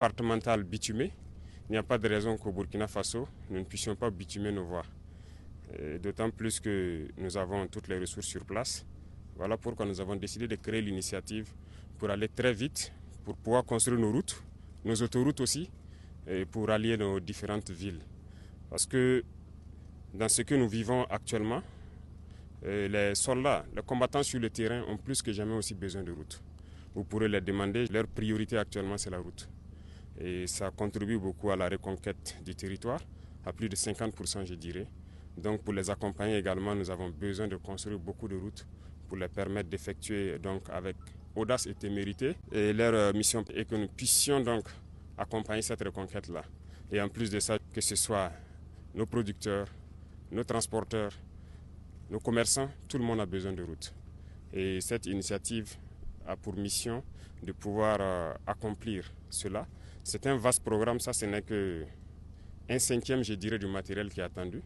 départementale bitumée. Il n'y a pas de raison qu'au Burkina Faso, nous ne puissions pas bitumer nos voies. D'autant plus que nous avons toutes les ressources sur place. Voilà pourquoi nous avons décidé de créer l'initiative pour aller très vite, pour pouvoir construire nos routes, nos autoroutes aussi, et pour allier nos différentes villes. Parce que dans ce que nous vivons actuellement, les soldats, les combattants sur le terrain ont plus que jamais aussi besoin de routes. Vous pourrez les demander, leur priorité actuellement c'est la route. Et ça contribue beaucoup à la reconquête du territoire, à plus de 50% je dirais. Donc pour les accompagner également, nous avons besoin de construire beaucoup de routes pour les permettre d'effectuer donc avec audace et témérité. Et leur mission est que nous puissions donc accompagner cette reconquête-là. Et en plus de ça, que ce soit nos producteurs, nos transporteurs, nos commerçants, tout le monde a besoin de routes. Et cette initiative a pour mission de pouvoir accomplir cela. C'est un vaste programme, ça ce n'est qu'un cinquième, je dirais, du matériel qui est attendu.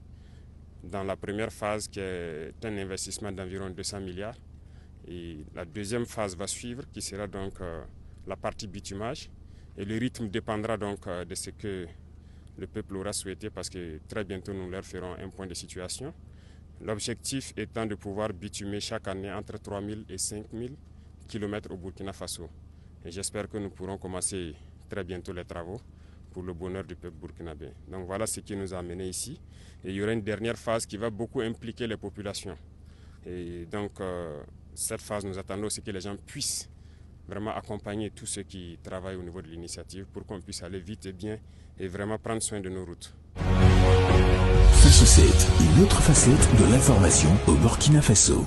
Dans la première phase, qui est un investissement d'environ 200 milliards. Et la deuxième phase va suivre, qui sera donc la partie bitumage. Et le rythme dépendra donc de ce que le peuple aura souhaité, parce que très bientôt nous leur ferons un point de situation. L'objectif étant de pouvoir bitumer chaque année entre 3 000 et 5 000 km au Burkina Faso. Et j'espère que nous pourrons commencer très bientôt les travaux pour le bonheur du peuple burkinabé. Donc voilà ce qui nous a amenés ici. Et il y aura une dernière phase qui va beaucoup impliquer les populations. Et donc cette phase, nous attendons aussi que les gens puissent vraiment accompagner tous ceux qui travaillent au niveau de l'initiative pour qu'on puisse aller vite et bien et vraiment prendre soin de nos routes. Faso 7, une autre facette de l'information au Burkina Faso.